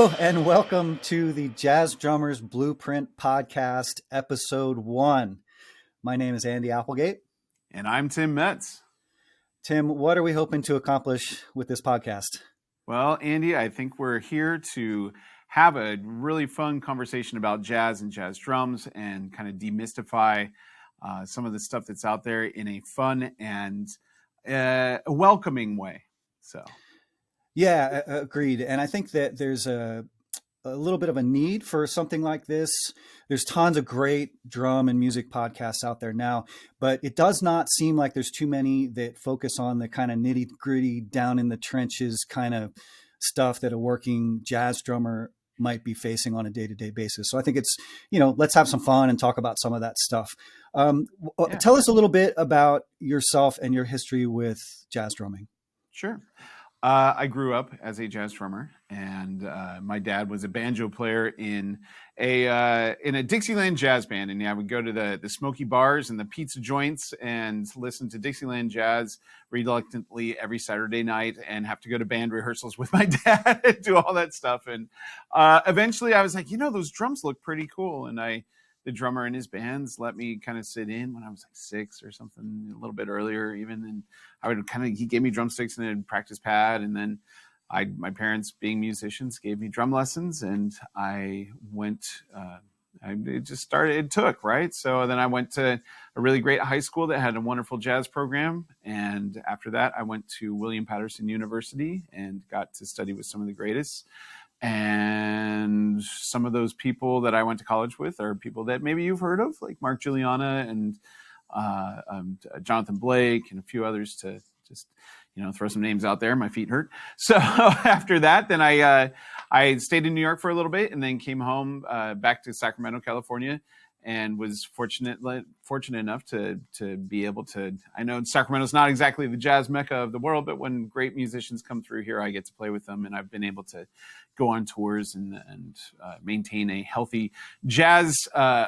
Hello, and welcome to the Jazz Drummers Blueprint Podcast, Episode 1. My name is Andy Applegate. And I'm Tim Metz. Tim, what are we hoping to accomplish with this podcast? Well, Andy, I think we're here to have a really fun conversation about jazz and jazz drums and kind of demystify some of the stuff that's out there in a fun and a welcoming way. Yeah, agreed. And I think that there's a little bit of a need for something like this. There's tons of great drum and music podcasts out there now, but it does not seem like there's too many that focus on the kind of nitty gritty down in the trenches kind of stuff that a working jazz drummer might be facing on a day-to-day basis. So I think it's, let's have some fun and talk about some of that stuff. Tell us a little bit about yourself and your history with jazz drumming. Sure. I grew up as a jazz drummer, and my dad was a banjo player in a Dixieland jazz band. And I would go to the smoky bars and the pizza joints and listen to Dixieland jazz reluctantly every Saturday night, and have to go to band rehearsals with my dad and do all that stuff. And eventually, I was like, those drums look pretty cool, and the drummer in his bands let me kind of sit in when I was like 6 or something, a little bit earlier even. And he gave me drumsticks and a practice pad. And then my parents, being musicians, gave me drum lessons, and I went, it took, right? So then I went to a really great high school that had a wonderful jazz program. And after that, I went to William Patterson University and got to study with some of the greatest. And some of those people that I went to college with are people that maybe you've heard of, like Mark Juliana and Jonathan Blake and a few others, to just, throw some names out there. My feet hurt. So after that, then I stayed in New York for a little bit, and then came home back to Sacramento, California, and was fortunate enough to be able to. I know Sacramento's not exactly the jazz mecca of the world, but when great musicians come through here, I get to play with them, and I've been able to go on tours and maintain a healthy jazz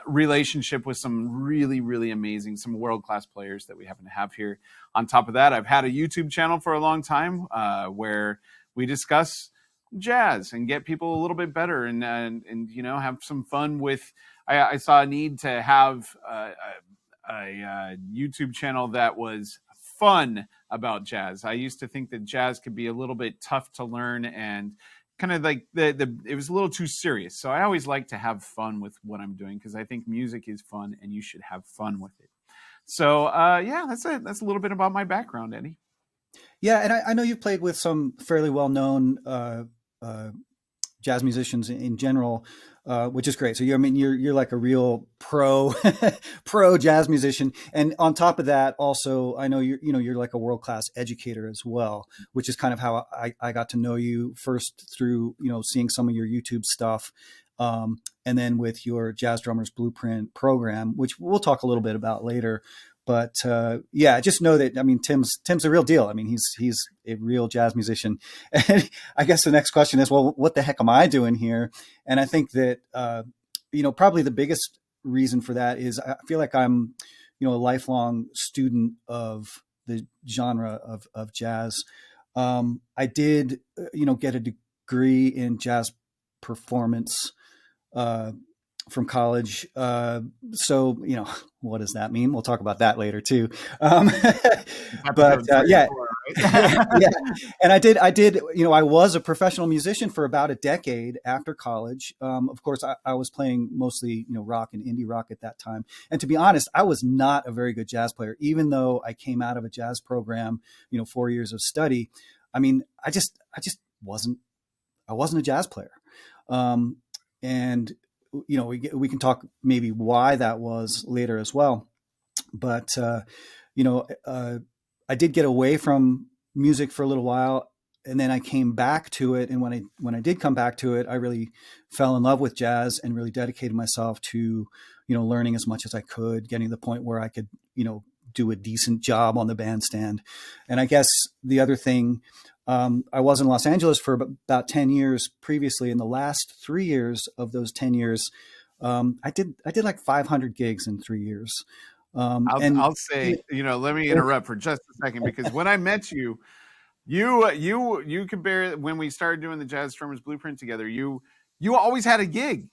relationship with some really, really amazing, some world-class players that we happen to have here. On top of that, I've had a YouTube channel for a long time where we discuss jazz and get people a little bit better and have some fun with. I saw a need to have a YouTube channel that was fun about jazz. I used to think that jazz could be a little bit tough to learn and kind of like it was a little too serious. So I always like to have fun with what I'm doing, because I think music is fun and you should have fun with it. So that's it. That's a little bit about my background, Eddie. Yeah, and I know you've played with some fairly well-known jazz musicians in general, which is great. So you're like a real pro jazz musician, and on top of that, also I know you're like a world-class educator as well, which is kind of how I got to know you first through seeing some of your YouTube stuff, and then with your Jazz Drummers Blueprint program, which we'll talk a little bit about later. But just know that, Tim's a real deal. He's a real jazz musician. And I guess the next question is, well, what the heck am I doing here? And I think that, probably the biggest reason for that is I feel like I'm, a lifelong student of the genre of jazz. I did, get a degree in jazz performance from college. So, what does that mean? We'll talk about that later too. But yeah. And I did, I was a professional musician for about a decade after college. Of course, I was playing mostly, rock and indie rock at that time. And to be honest, I was not a very good jazz player, even though I came out of a jazz program, 4 years of study. I just wasn't a jazz player. And we can talk maybe why that was later as well. But, I did get away from music for a little while, and then I came back to it. And when I did come back to it, I really fell in love with jazz and really dedicated myself to, learning as much as I could, getting to the point where I could, do a decent job on the bandstand. And I guess the other thing, I was in Los Angeles for about 10 years previously. In the last 3 years of those 10 years, I did like 500 gigs in 3 years. I'll say, let me interrupt for just a second, because when I met you, You compare when we started doing the Jazz Drummers Blueprint together. You always had a gig.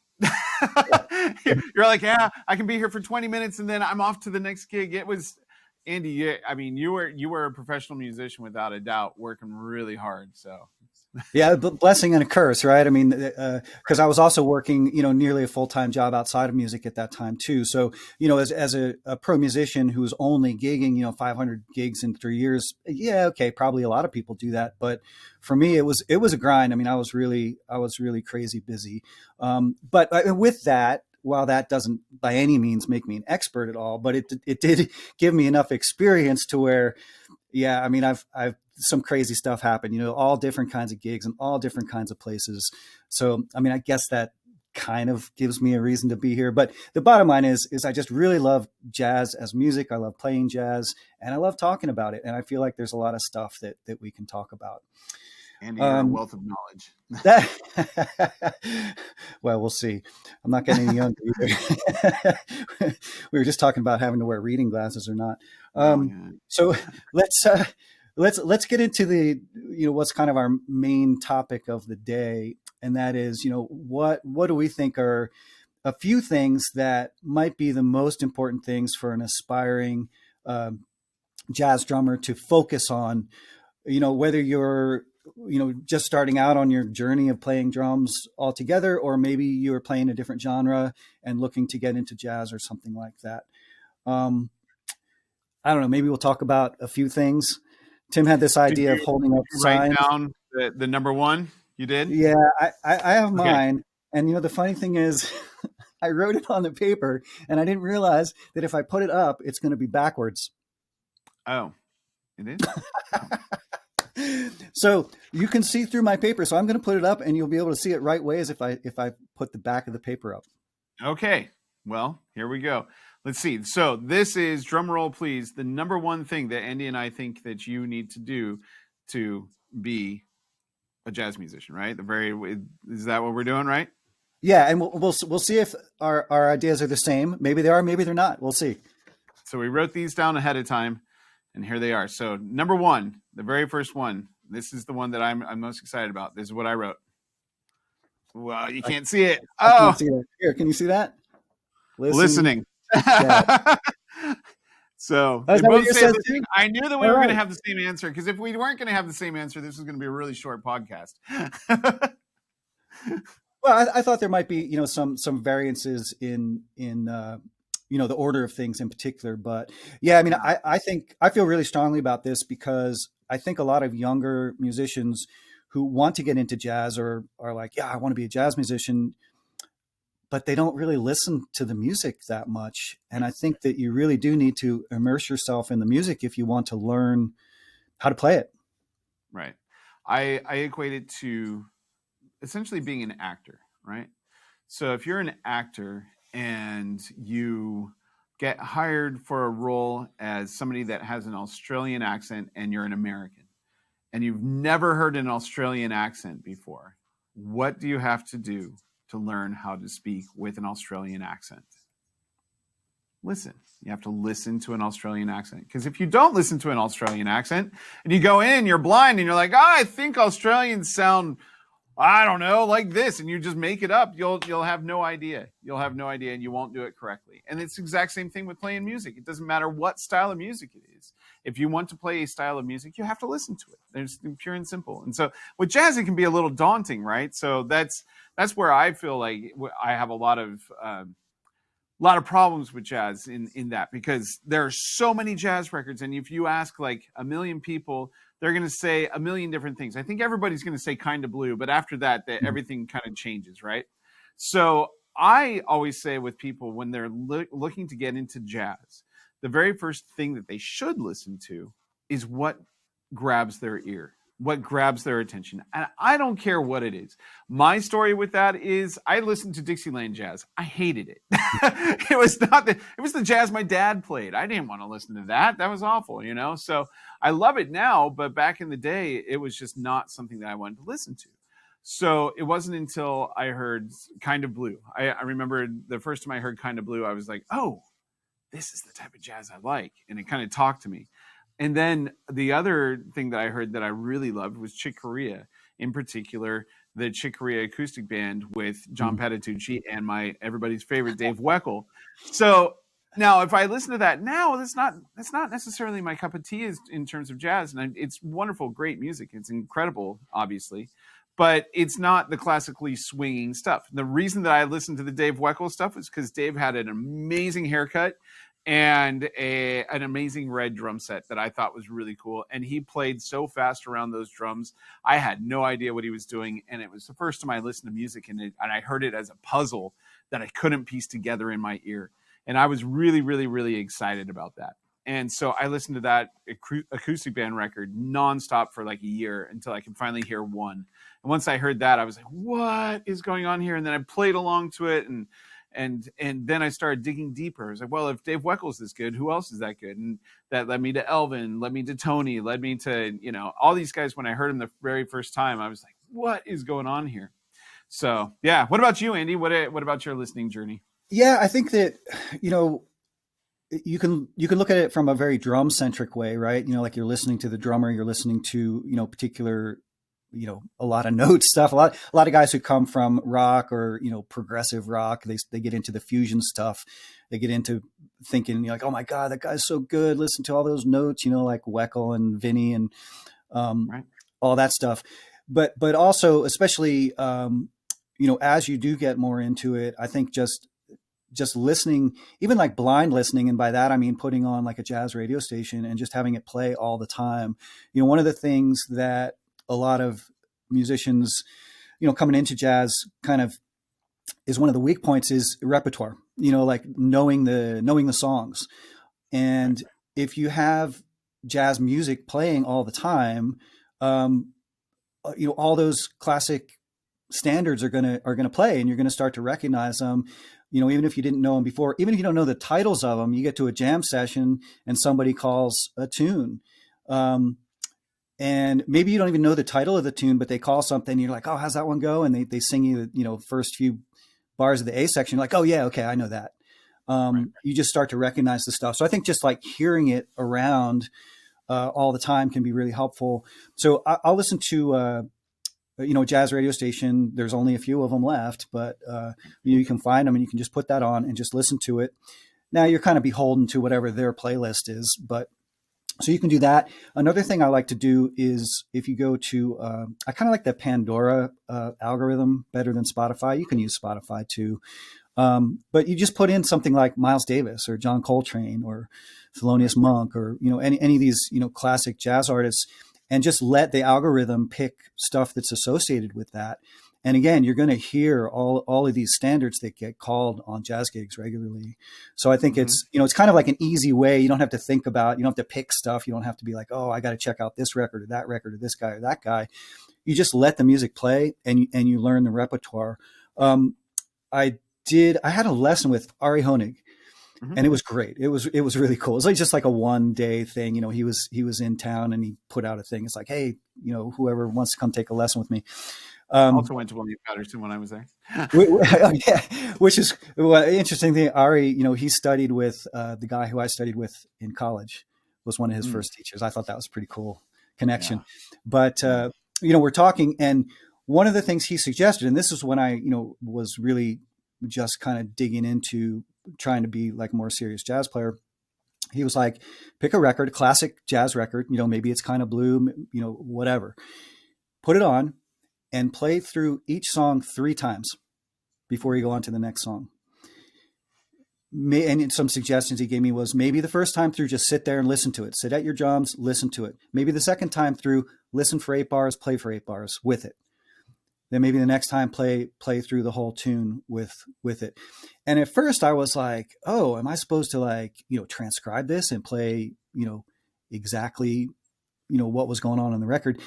You're like, yeah, I can be here for 20 minutes and then I'm off to the next gig. It was Andy. I mean, you were a professional musician without a doubt, working really hard. So Yeah, blessing and a curse, right? I mean, because I was also working, nearly a full time job outside of music at that time too. So, as a pro musician who's only gigging, 500 gigs in 3 years, yeah, okay, probably a lot of people do that, but for me, it was a grind. I mean, I was really crazy busy. But with that, while that doesn't by any means make me an expert at all, but it did give me enough experience to where, yeah, I mean, I've some crazy stuff happen, all different kinds of gigs and all different kinds of places. So, I mean, I guess that kind of gives me a reason to be here. But the bottom line is I just really love jazz as music. I love playing jazz and I love talking about it. And I feel like there's a lot of stuff that we can talk about. Andy, you're a wealth of knowledge. That, well, we'll see. I'm not getting any younger either. We were just talking about having to wear reading glasses or not. Oh yeah. So let's let's get into the what's kind of our main topic of the day, and that is what do we think are a few things that might be the most important things for an aspiring jazz drummer to focus on, whether you're just starting out on your journey of playing drums altogether, or maybe you're playing a different genre and looking to get into jazz or something like that. um, I don't know, maybe we'll talk about a few things. Tim had this Did idea of you, holding did up you write signs. down the number one? You did? Yeah, I have Okay. mine. And the funny thing is, I wrote it on the paper and I didn't realize that if I put it up, it's going to be backwards. Oh, it is? Oh. So you can see through my paper. So I'm going to put it up and you'll be able to see it right ways if I put the back of the paper up. Okay. Well, here we go. Let's see. So this is, drum roll please, the number one thing that Andy and I think that you need to do to be a jazz musician, right? Is that what we're doing, right? Yeah, and we'll see if our ideas are the same. Maybe they are, maybe they're not. We'll see. So we wrote these down ahead of time, and here they are. So number one, the very first one, this is the one that I'm most excited about. This is what I wrote. Well, you I, can't see it. I can't Oh, see that. Here, can you see that? Listen, listening. Jazz. So Oh, is they that what both yours say says listening. too? I knew that we All were going to right. have the same answer, because if we weren't going to have the same answer, this was going to be a really short podcast. Well, I thought there might be, some variances in the order of things in particular, but yeah, I mean, I think I feel really strongly about this because I think a lot of younger musicians who want to get into jazz or are like, yeah, I want to be a jazz musician, but they don't really listen to the music that much. And I think that you really do need to immerse yourself in the music if you want to learn how to play it. Right. I equate it to essentially being an actor, right? So if you're an actor and you get hired for a role as somebody that has an Australian accent and you're an American and you've never heard an Australian accent before, what do you have to do to learn how to speak with an Australian accent? Listen. You have to listen to an Australian accent. Because if you don't listen to an Australian accent and you go in, you're blind and you're like, oh, I think Australians sound, I don't know, like this, and you just make it up, you'll have no idea. You'll have no idea and you won't do it correctly. And it's the exact same thing with playing music. It doesn't matter what style of music it is. If you want to play a style of music, you have to listen to it. There's pure and simple. And so with jazz, it can be a little daunting, right? So that's where I feel like I have a lot of problems with jazz in that, because there are so many jazz records, and if you ask like a million people, they're going to say a million different things. I think everybody's going to say kind of blue, but after that, everything kind of changes, right? So I always say with people when they're looking to get into jazz, the very first thing that they should listen to is what grabs their ear, what grabs their attention. And I don't care what it is. My story with that is I listened to Dixieland jazz. I hated it. It was the jazz my dad played. I didn't want to listen to that. That was awful, So I love it now, but back in the day, it was just not something that I wanted to listen to. So it wasn't until I heard Kind of Blue. I remember the first time I heard Kind of Blue, I was like, oh, this is the type of jazz I like. And it kind of talked to me. And then the other thing that I heard that I really loved was Chick Corea, in particular, the Chick Corea acoustic band with John Mm. Patitucci and my everybody's favorite Dave Weckl. So now, if I listen to that now, that's not necessarily my cup of tea in terms of jazz, and it's wonderful, great music. It's incredible, obviously, but it's not the classically swinging stuff. The reason that I listened to the Dave Weckl stuff is because Dave had an amazing haircut and an amazing red drum set that I thought was really cool. And he played so fast around those drums, I had no idea what he was doing. And it was the first time I listened to music, and I heard it as a puzzle that I couldn't piece together in my ear. And I was really, really, really excited about that. And so I listened to that acoustic band record nonstop for like a year until I could finally hear one. And once I heard that, I was like, "What is going on here?" And then I played along to it, and then I started digging deeper. I was like, well, if Dave Weckles is good, who else is that good? And that led me to Elvin, led me to Tony, led me to, all these guys. When I heard them the very first time, I was like, what is going on here? So yeah. What about you, Andy? What about your listening journey? Yeah, I think that, you know, you can look at it from a very drum centric way, right? Like you're listening to the drummer, you're listening to, particular, a lot of note stuff. A lot of guys who come from rock or, progressive rock, they get into the fusion stuff. They get into thinking, like, oh my God, that guy's so good. Listen to all those notes, like Weckl and Vinny and um, Right. all that stuff. But also, especially, as you do get more into it, I think just listening, even like blind listening. And by that, I mean, putting on like a jazz radio station and just having it play all the time. One of the things that a lot of musicians, coming into jazz kind of is one of the weak points is repertoire, like knowing the songs. Right. And if you have jazz music playing all the time, um, all those classic standards are gonna play, and you're gonna start to recognize them. Even if you didn't know them before, even if you don't know the titles of them, you get to a jam session and somebody calls a tune, and maybe you don't even know the title of the tune, but they call something. And you're like, oh, how's that one go? And they sing you, first few bars of the A section. You're like, oh yeah, okay, I know that. Right. You just start to recognize the stuff. So I think just like hearing it around all the time can be really helpful. So I'll listen to jazz radio station. There's only a few of them left, but you can find them and you can just put that on and just listen to it. Now you're kind of beholden to whatever their playlist is, but so you can do that. Another thing I like to do is if you go to, I kind of like the Pandora algorithm better than Spotify. You can use Spotify too. But you just put in something like Miles Davis or John Coltrane or Thelonious Right. Monk or, any of these, classic jazz artists, and just let the algorithm pick stuff that's associated with that. And again, you're going to hear all of these standards that get called on jazz gigs regularly. So I think Mm-hmm. it's kind of like an easy way. You don't have to think about, you don't have to pick stuff. You don't have to be like, oh, I got to check out this record or this guy or that guy. You just let the music play and you learn the repertoire. Um, I had a lesson with Ari Honig, Mm-hmm. and it was great. It was really cool. It was like just like a 1 day thing. He was in town and he put out a thing. It's like, hey, whoever wants to come take a lesson with me. Um, Also went to William Patterson when I was there. yeah, which is well, interesting thing. Ari, he studied with the guy who I studied with in college, was one of his Mm, first teachers. I thought that was a pretty cool yeah. connection. But Mm, we're talking, and one of the things he suggested, and this is when I was really just kind of digging into trying to be like a more serious jazz player. He was like, pick a record, a classic jazz record, maybe it's kind of blue, whatever. Put it on and play through each song 3 times before you go on to the next song. And some suggestions he gave me was maybe the first time through, just sit there and listen to it. Sit at your drums, listen to it. Maybe the second time through, listen for 8 bars, play for 8 bars with it. Then maybe the next time play through the whole tune with it. And at first I was like, oh, am I supposed to like, transcribe this and play, exactly, what was going on the record?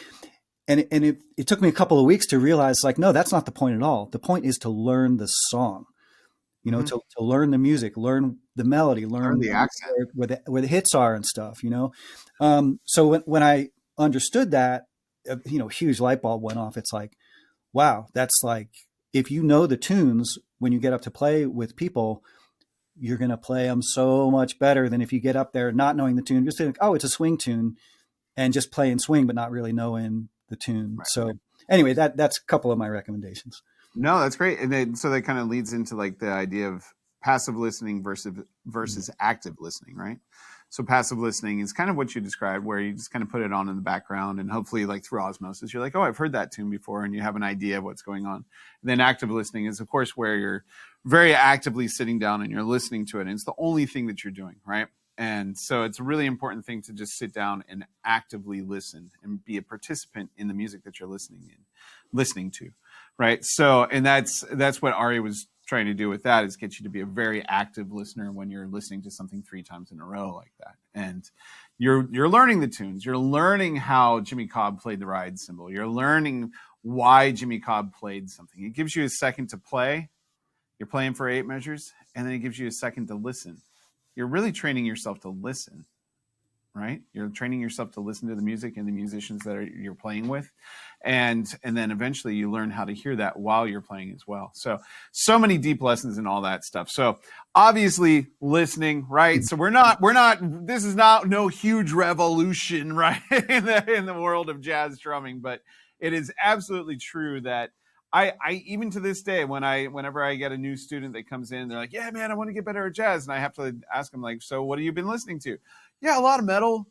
And it took me a couple of weeks to realize like, no, that's not the point at all. The point is to learn the song, mm-hmm. to learn the music, learn the melody, Learn learn the accent. where the hits are and stuff, So when I understood that, huge light bulb went off. It's like, wow, that's like, if you know the tunes when you get up to play with people, you're going to play them so much better than if you get up there not knowing the tune, just think, oh, it's a swing tune, and just playing swing, but not really knowing the tune. Right. So anyway, that's a couple of my recommendations. No, that's great. And then so that kind of leads into like the idea of passive listening versus active listening, right? So passive listening is kind of what you described, where you just kind of put it on in the background, and hopefully, like through osmosis, you're like, oh, I've heard that tune before, and you have an idea of what's going on. And then active listening is, of course, where you're very actively sitting down and you're listening to it, and it's the only thing that you're doing, right? And so it's a really important thing to just sit down and actively listen and be a participant in the music that you're listening to, right? So, and that's what Ari was trying to do with that, is get you to be a very active listener when you're listening to something 3 times in a row like that. And you're learning the tunes. You're learning how Jimmy Cobb played the ride cymbal. You're learning why Jimmy Cobb played something. It gives you a second to play. You're playing for 8 measures, and then it gives you a second to listen. You're really training yourself to listen, right? You're training yourself to listen to the music and the musicians that you're playing with. And then eventually you learn how to hear that while you're playing as well. So many deep lessons and all that stuff. So obviously listening, right? So this is not no huge revolution, right? in the world of jazz drumming, but it is absolutely true that I even to this day, whenever I get a new student that comes in, they're like, yeah, man, I want to get better at jazz. And I have to ask them, like, so what have you been listening to? Yeah, a lot of metal.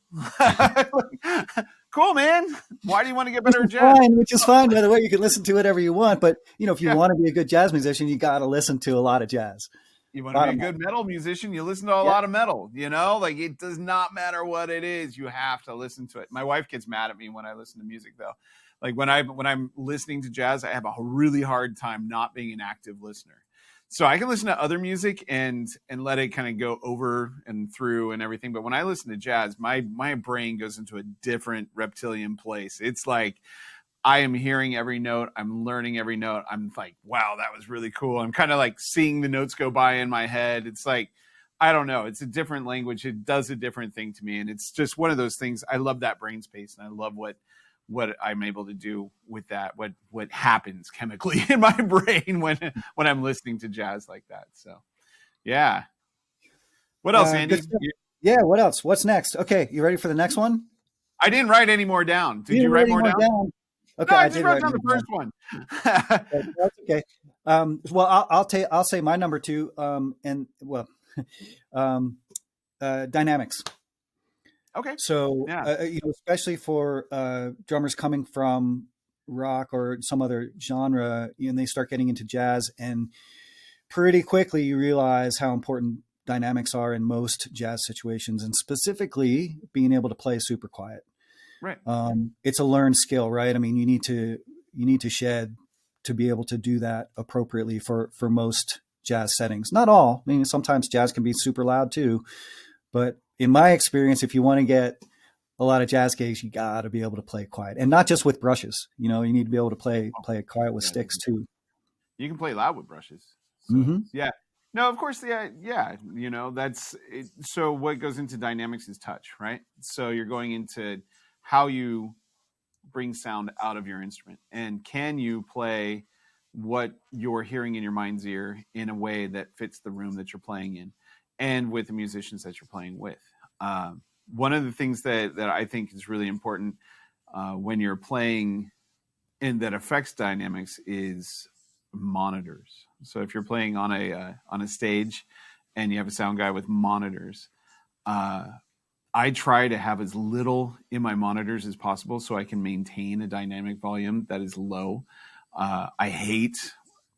Cool, man. Why do you want to get better at jazz? Which is fine. By the way, you can listen to whatever you want, but if you Yeah. want to be a good jazz musician, you got to listen to a lot of jazz. You want to be a good metal musician, you listen to a lot of metal, like it does not matter what it is. You have to listen to it. My wife gets mad at me when I listen to music, though. Like when I'm listening to jazz, I have a really hard time not being an active listener. So I can listen to other music and let it kind of go over and through and everything. But when I listen to jazz, my brain goes into a different reptilian place. It's like I am hearing every note. I'm learning every note. I'm like, wow, that was really cool. I'm kind of like seeing the notes go by in my head. It's like, I don't know. It's a different language. It does a different thing to me. And it's just one of those things. I love that brain space, and I love what I'm able to do with that, what happens chemically in my brain when I'm listening to jazz like that. So yeah. What else, Andy? Yeah, what else? What's next? Okay, you ready for the next one? I didn't write any more down. Did you write more down? Okay, no, I I just did wrote write down more the first down. one. That's okay. Well, I'll say my number 2. Dynamics. Okay. So, Yeah. especially for drummers coming from rock or some other genre, and they start getting into jazz, and pretty quickly you realize how important dynamics are in most jazz situations, and specifically being able to play super quiet. Right. It's a learned skill, right? I mean, you need to shed to be able to do that appropriately for most jazz settings. Not all. I mean, sometimes jazz can be super loud too, but in my experience, if you want to get a lot of jazz gigs, you got to be able to play quiet, and not just with brushes. You need to be able to play quiet with sticks too. You can play loud with brushes. So Mm-hmm. yeah. No, of course, yeah. That's it. So what goes into dynamics is touch, right? So you're going into how you bring sound out of your instrument, and can you play what you're hearing in your mind's ear in a way that fits the room that you're playing in, and with the musicians that you're playing with. One of the things that I think is really important when you're playing and that affects dynamics is monitors. So if you're playing on a stage and you have a sound guy with monitors, I try to have as little in my monitors as possible so I can maintain a dynamic volume that is low. I hate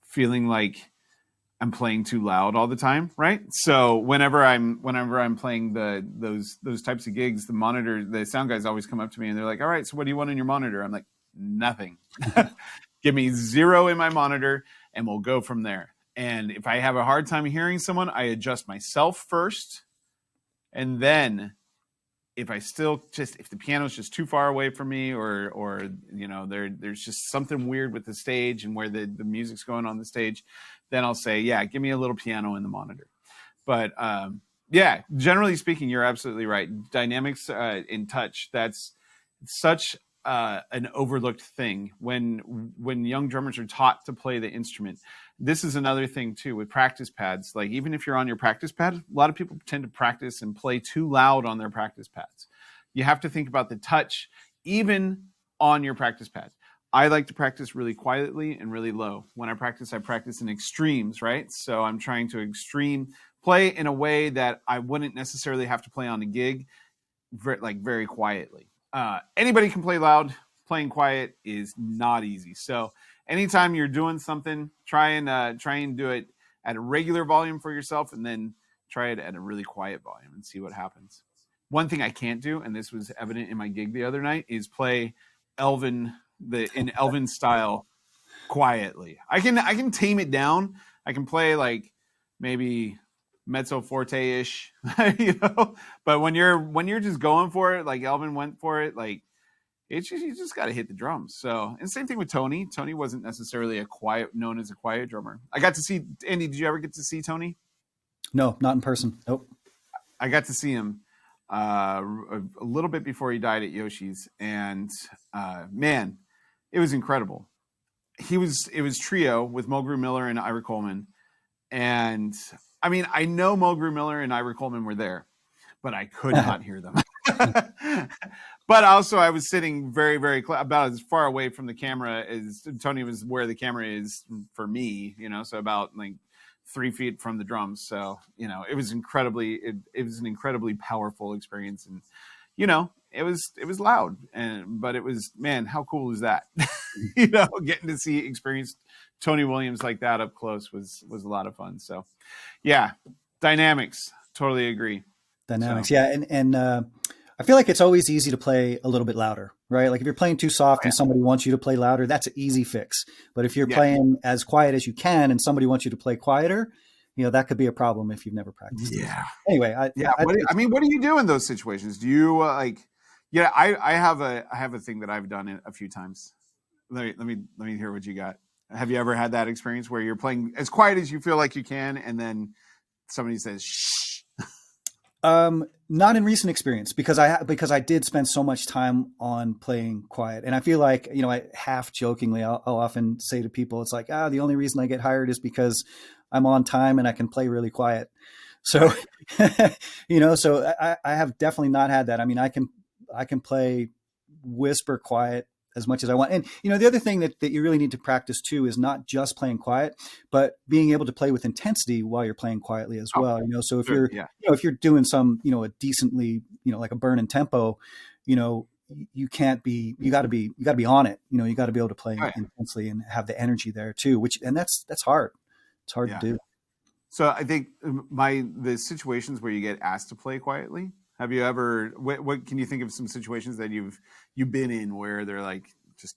feeling like I'm playing too loud all the time, right? So whenever I'm playing those types of gigs, the sound guys always come up to me and they're like, "All right, so what do you want in your monitor?" I'm like, "Nothing. Give me 0 in my monitor, and we'll go from there." And if I have a hard time hearing someone, I adjust myself first, and then if the piano's just too far away from me, or there's just something weird with the stage and where the music's going on the stage, then I'll say, yeah, give me a little piano in the monitor. But yeah, generally speaking, you're absolutely right. Dynamics in touch, that's such an overlooked thing when young drummers are taught to play the instrument. this is another thing too with practice pads. Like even if you're on your practice pad, a lot of people tend to practice and play too loud on their practice pads. You have to think about the touch even on your practice pad. I like to practice really quietly and really low. When I practice in extremes, right? So I'm trying to extreme play in a way that I wouldn't necessarily have to play on a gig, very quietly. Anybody can play loud. Playing quiet is not easy. So anytime you're doing something, try and do it at a regular volume for yourself, and then try it at a really quiet volume and see what happens. One thing I can't do, and this was evident in my gig the other night, is play in Elvin style quietly. I can tame it down. I can play like maybe mezzo forte ish, But when you're just going for it, like Elvin went for it, like you just got to hit the drums. So, and same thing with Tony. Tony wasn't necessarily known as a quiet drummer. I got to see Andy. Did you ever get to see Tony? No, not in person. Nope. I got to see him a little bit before he died at Yoshi's, and man, it was incredible. It was trio with Mulgrew Miller and Ira Coleman, and I mean, I know Mulgrew Miller and Ira Coleman were there, but I could not hear them. But also, I was sitting very, very about as far away from the camera as Tony was where the camera is for me, so about like 3 feet from the drums. So, it was it was an incredibly powerful experience. And, it was loud, but it was, man, how cool is that? Getting to experience Tony Williams like that up close was a lot of fun. So yeah, dynamics. Totally agree. Dynamics. So. Yeah. And I feel like it's always easy to play a little bit louder, right? Like if you're playing too soft and somebody wants you to play louder, that's an easy fix. But if you're playing as quiet as you can and somebody wants you to play quieter, that could be a problem if you've never practiced. Yeah. Anyway, what do you do in those situations? Do you I have a thing that I've done a few times. Let me hear what you got. Have you ever had that experience where you're playing as quiet as you feel like you can, and then somebody says shh? Not in recent experience because I did spend so much time on playing quiet, and I feel like I half jokingly I'll often say to people, it's like the only reason I get hired is because I'm on time and I can play really quiet. So so I have definitely not had that. I mean, I can play whisper quiet as much as I want. And, the other thing that you really need to practice too is not just playing quiet, but being able to play with intensity while you're playing quietly as well. So if you're, if you're doing some, a decently, like a burn and tempo, you can't be, you gotta be on it. You gotta be able to play intensely and have the energy there too, and that's hard. It's hard to do. So I think the situations where you get asked to play quietly, have you ever? What can you think of some situations that you've been in where they're like, just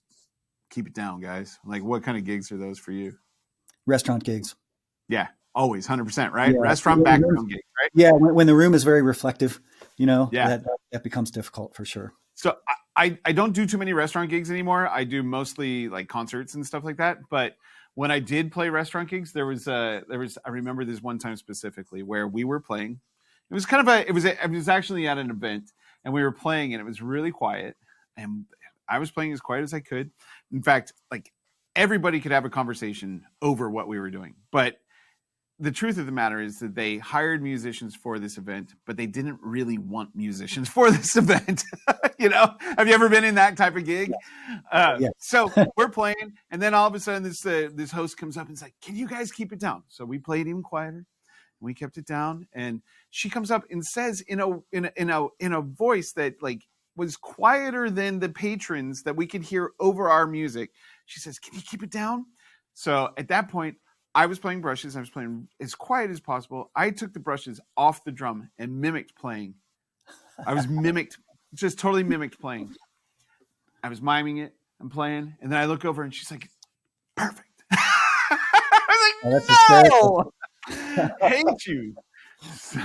keep it down, guys? Like, what kind of gigs are those for you? Restaurant gigs. Yeah, always 100%, right? Yeah. Restaurant background gigs, right? Yeah, when the room is very reflective, that becomes difficult for sure. So I don't do too many restaurant gigs anymore. I do mostly like concerts and stuff like that. But when I did play restaurant gigs, there was I remember this one time specifically where we were playing. It was kind of it was actually at an event, and we were playing, and it was really quiet, and I was playing as quiet as I could. In fact, like everybody could have a conversation over what we were doing. But the truth of the matter is that they hired musicians for this event, but they didn't really want musicians for this event. Have you ever been in that type of gig? So we're playing, and then all of a sudden this host comes up and is like, "Can you guys keep it down?" So we played even quieter. We kept it down, and she comes up and says in a voice that like was quieter than the patrons that we could hear over our music. She says, "Can you keep it down?" So at that point, I was playing brushes. I was playing as quiet as possible. I took the brushes off the drum and mimicked playing. I was just totally mimicked playing. I was miming it and playing, and then I look over and she's like, "Perfect." I was like, "No." Hate you. So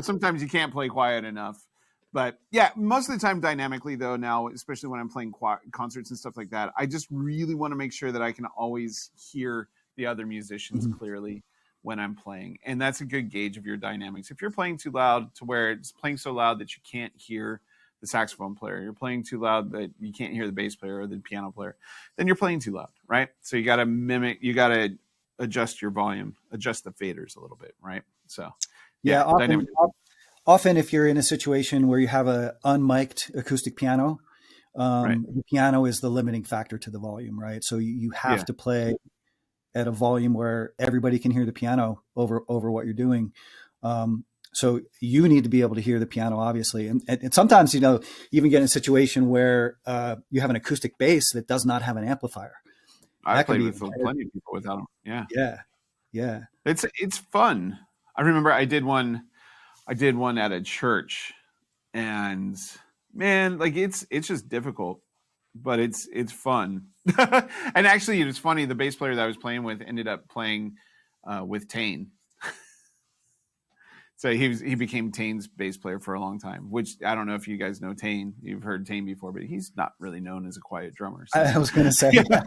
sometimes you can't play quiet enough, but most of the time dynamically though now, especially when I'm playing concerts and stuff like that, I just really want to make sure that I can always hear the other musicians clearly when I'm playing, and that's a good gauge of your dynamics. If you're playing too loud to where it's playing so loud that you can't hear the saxophone player. You're playing too loud that you can't hear the bass player or the piano player. Then you're playing too loud, right? So you got to mimic. You got to adjust your volume, adjust the faders a little bit, right? So Yeah, yeah, dynamic. often if you're in a situation where you have a unmiked acoustic piano, Right. the piano is the limiting factor to the volume, right? So you have Yeah. to play at a volume where everybody can hear the piano over what you're doing. So you need to be able to hear the piano, obviously, and sometimes you even get in a situation where you have an acoustic bass that does not have an amplifier. I've That can played be with even harder. plenty of people without them. Yeah. Yeah, yeah. It's fun. I remember I did one. I did one at a church, and man, like it's just difficult, but it's fun. And actually, it was funny. The bass player that I was playing with ended up playing with Tane, so he became Tane's bass player for a long time. Which I don't know if you guys know Tane. You've heard Tane before, but he's not really known as a quiet drummer. So I was going to say, yeah,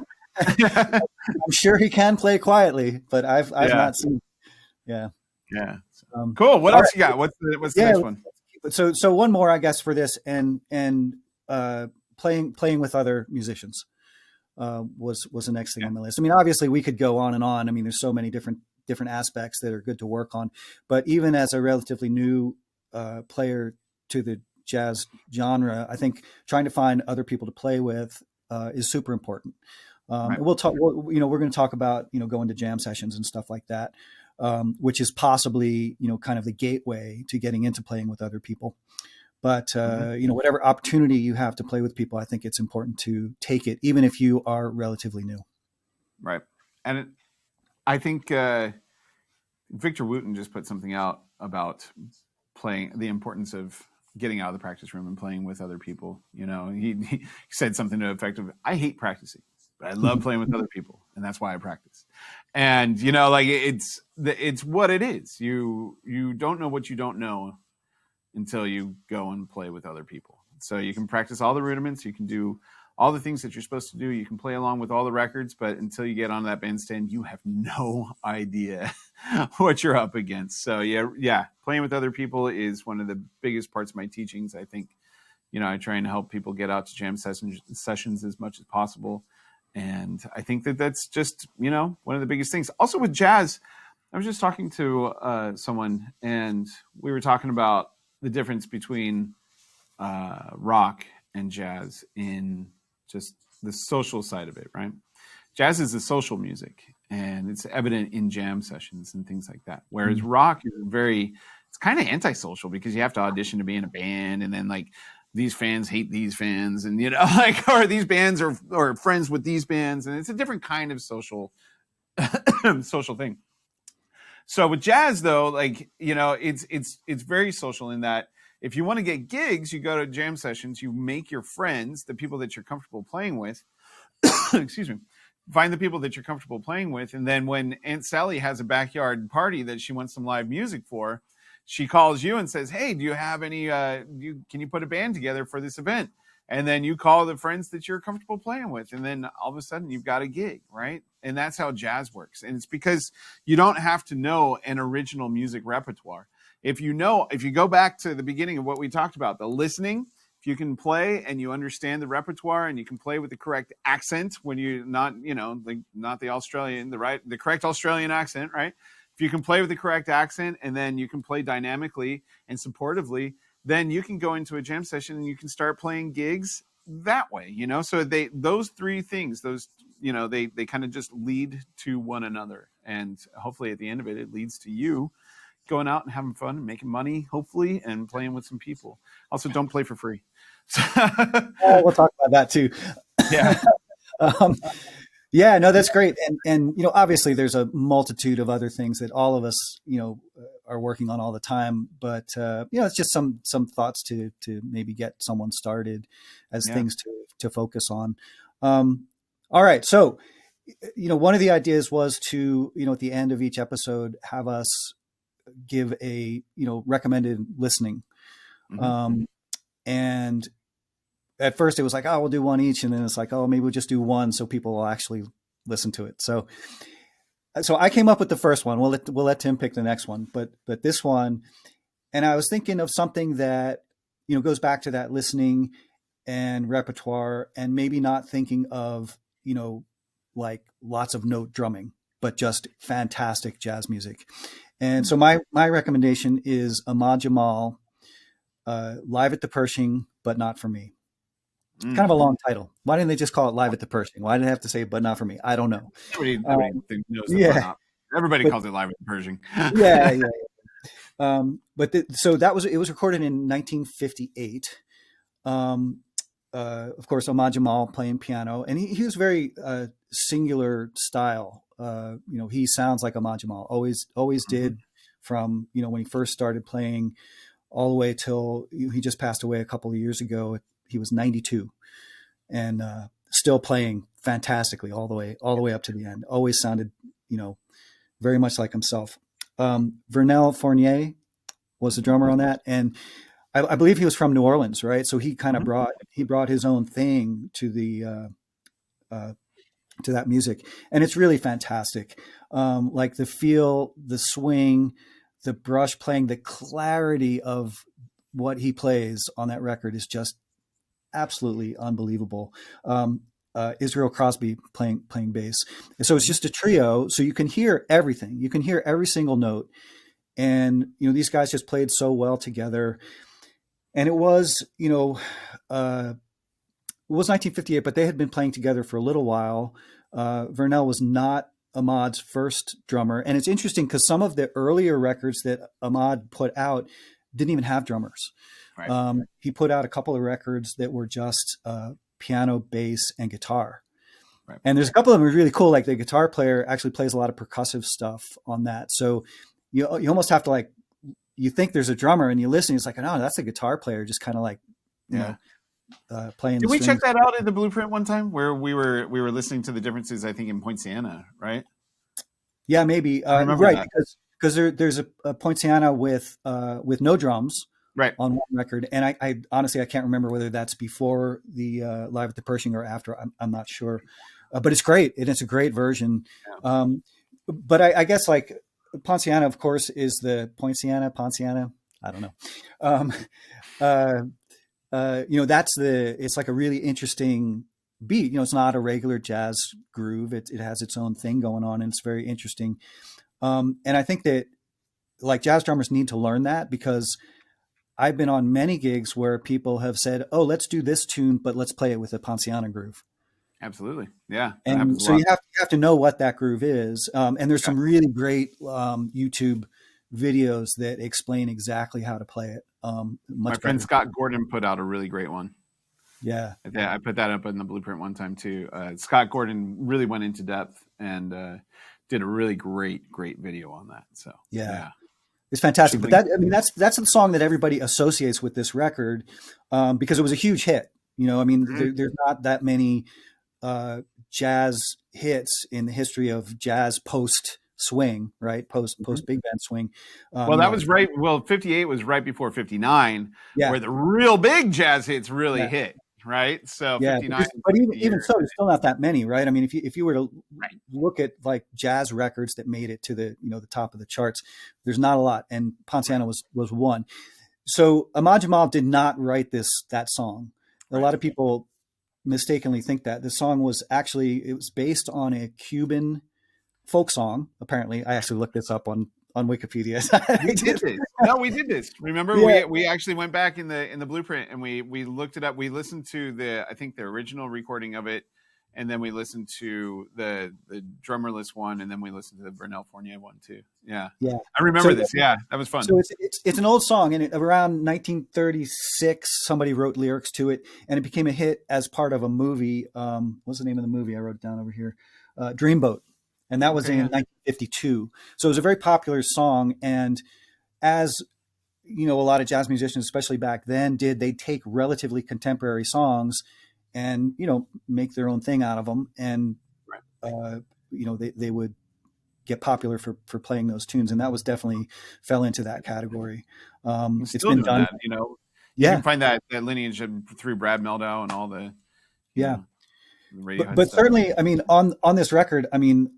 yeah. I'm sure he can play quietly, but I've yeah, not seen. Yeah. yeah. So, Um, cool. What all else you right. got? What's the Yeah. next one? So one more, I guess, for this, and playing with other musicians was the next thing Yeah, on my list. I mean, obviously, we could go on and on. I mean, there's so many different aspects that are good to work on. But even as a relatively new player to the jazz genre, I think trying to find other people to play with is super important. right. And we'll talk. We're going to talk about going to jam sessions and stuff like that, which is possibly kind of the gateway to getting into playing with other people. But Hmm. whatever opportunity you have to play with people, I think it's important to take it, even if you are relatively new. Right. And I think Victor Wooten just put something out about playing the importance of getting out of the practice room and playing with other people. He said something to the effect of, "I hate practicing, but I love playing with other people, and that's why I practice." And like it's what it is. You don't know what you don't know until you go and play with other people. So you can practice all the rudiments, you can do all the things that you're supposed to do, you can play along with all the records, but until you get on that bandstand, you have no idea what you're up against. So yeah, playing with other people is one of the biggest parts of my teachings. I think, I try and help people get out to jam sessions as much as possible. And I think that that's just, one of the biggest things. Also with jazz, I was just talking to someone, and we were talking about the difference between rock and jazz in just the social side of it, right? Jazz is a social music, and it's evident in jam sessions and things like that. Whereas rock is it's kind of antisocial because you have to audition to be in a band, and then like these fans hate these fans, and like, or these bands are friends with these bands, and it's a different kind of social social thing. So with jazz, though, like it's very social in that if you want to get gigs, you go to jam sessions, you make your friends, the people that you're comfortable playing with. Excuse me. Find the people that you're comfortable playing with, and then when Aunt Sally has a backyard party that she wants some live music for, she calls you and says, "Hey, do you have any? Can you put a band together for this event?" And then you call the friends that you're comfortable playing with, and then all of a sudden you've got a gig, right? And that's how jazz works. And it's because you don't have to know an original music repertoire. If you go back to the beginning of what we talked about, the listening, if you can play and you understand the repertoire and you can play with the correct accent when you're not, like not the Australian, the correct Australian accent, right? If you can play with the correct accent and then you can play dynamically and supportively, then you can go into a jam session and you can start playing gigs that way, So those three things, they kind of just lead to one another. And hopefully at the end of it, it leads to you going out and having fun and making money, hopefully, and playing with some people. Also, don't play for free. We'll talk about that too. Yeah. um, yeah, no, that's great. And obviously there's a multitude of other things that all of us, are working on all the time. But it's just some thoughts to maybe get someone started as Yeah. things to focus on. All right. So, one of the ideas was to, at the end of each episode, have us give a, recommended listening. Mm-hmm. And at first it was like, oh, we'll do one each. And then it's like, oh, maybe we'll just do one so people will actually listen to it. So I came up with the first one. We'll let Tim pick the next one, but this one, and I was thinking of something that goes back to that listening and repertoire, and maybe not thinking of, like lots of note drumming, but just fantastic jazz music. And so my recommendation is Ahmad Jamal, Live at the Pershing, but not for me. Kind of Mm. a long title. Why didn't they just call it Live at the Pershing? Why did they have to say but not for me? I don't know. Nobody Um, knows the but yeah, not. Everybody but calls it live in Pershing. yeah, yeah. So it was recorded in 1958. Um, of course, Ahmad Jamal playing piano, and he was very singular style. He sounds like Ahmad Jamal. Always Mhm. did, from when he first started playing all the way till he just passed away a couple of years ago. He was 92 and still playing fantastically all the way up to the end. Always sounded, very much like himself. Vernel Fournier was the Mhm. drummer on that, and I believe he was from New Orleans, right? So he kind of Mhm. brought his own thing to the uh, to that music, and it's really fantastic. Like the feel, the swing, the brush playing, the clarity of what he plays on that record is just absolutely unbelievable. Israel Crosby playing bass, and so it's Mhm. just a trio. So you can hear everything. You can hear every single note, and these guys just played so well together. And it was, it was 1958, but they had been playing together for a little while. Vernel was not Ahmad's first drummer, and it's interesting because some of the earlier records that Ahmad put out didn't even have drummers. Right. He put out a couple of records that were just piano, bass, and guitar. Right. And there's a couple of them that are really cool. Like the guitar player actually plays a lot of percussive stuff on that. So you almost have to, like, you think there's a drummer and you listen, it's like, no, that's a guitar player, just kind of like, you Yeah. know, playing Did the we check strings. that out in the blueprint one time where we were listening to the differences? I think in Poinciana, right? Yeah, maybe. I remember Right, that. because there's a Poinciana with no drums Right. on one record, and I honestly I can't remember whether that's before the Live at the Pershing or after. I'm not sure, but it's great, and it's a great version. Yeah. But I guess, like, Poinciana, of course, is the Poinciana. I don't know. Um, uh, that's it's like a really interesting beat. It's not a regular jazz groove. It has its own thing going on, and it's very interesting. And I think that, like, jazz drummers need to learn that, because I've been on many gigs where people have said, "Oh, let's do this tune, but let's play it with a Ponciana groove." Absolutely. Yeah. That And happens a so lot. you have to know what that groove is. And there's Yeah. some really great YouTube videos that explain exactly how to play it My much friend better. Scott Gordon put out a really great one. Yeah, I put that up in the blueprint one time too. Scott Gordon really went into depth and did a really great video on that. So yeah. yeah, It's we fantastic. should But link. that's the song that everybody associates with this record, because it was a huge hit. I mean, Mhm. there's not that many uh, jazz hits in the history of jazz post swing, right? Mhm. Post big band swing. Well, that was right. Well, 58 was right before 59, Yeah, where the real big jazz hits really yeah, hit. Right. So yeah. 59 is But like even the even year. so, there's still not that many, right? I mean, if you were to Right. look at, like, jazz records that made it to the top of the charts, there's not a lot, and Right. Ponciana was one. So Ahmad Jamal did not write that song. A Right. lot of people mistakenly think that the song was actually, it was based on a Cuban folk song. Apparently, I actually looked this up on Wikipedia. I We did. did this. No, we did this. Remember, Yeah, we actually went back in the blueprint and we looked it up. We listened to I think the original recording of it, and then we listened to the drummerless one, and then we listened to the Bernal Fournier one too. Yeah, yeah. I remember So this. Yeah, that was fun. so it's an old song, and around 1936, somebody wrote lyrics to it, and it became a hit as part of a movie. What's the name of the movie? I wrote it down over here. Dreamboat, and that was Okay, in yeah, 1952. So it was a very popular song, and as a lot of jazz musicians, especially back then, did, they take relatively contemporary songs and make their own thing out of them, and right. they would get popular for playing those tunes, and that was definitely fell into that category. I'm It's still been doing done. that. You can Yeah, find that lineage through Brad Meldow and all you yeah. know, the but Radiohead but stuff. certainly, I mean, on this record, I mean,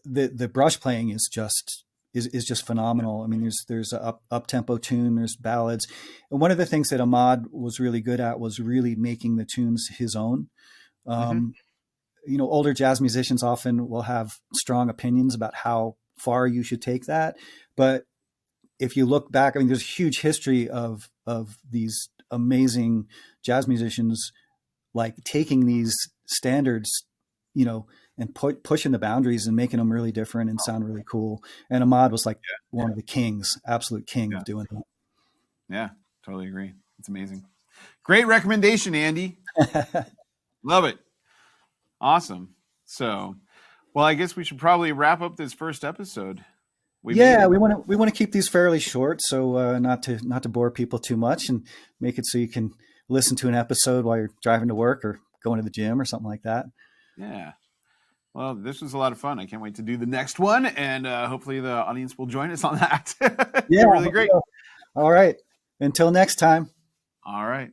the brush playing is just is just phenomenal. I mean, there's a up tempo tune, there's ballads, and one of the things that Ahmad was really good at was really making the tunes his own. Mm-hmm. Um, older jazz musicians often will have strong opinions about how far you should take that, but if you look back, I mean, there's a huge history of these amazing jazz musicians like taking these standards, you know, and pushing the boundaries and making them really different and sound really cool. And Ahmad was like one of the kings, absolute king Yeah. of doing Yeah. Totally agree. It's amazing. Great recommendation, Andy. that. Love it. Awesome. So, well, I guess we should probably wrap up this first episode. We made Yeah, it. we want to keep these fairly short, so not to bore people too much, and make it so you can listen to an episode while you're driving to work or going to the gym or something like that. Yeah. Well, this was a lot of fun. I can't wait to do the next one, and hopefully the audience will join us on that. Yeah, They're I really hope great. so. All right. Until next time. All right.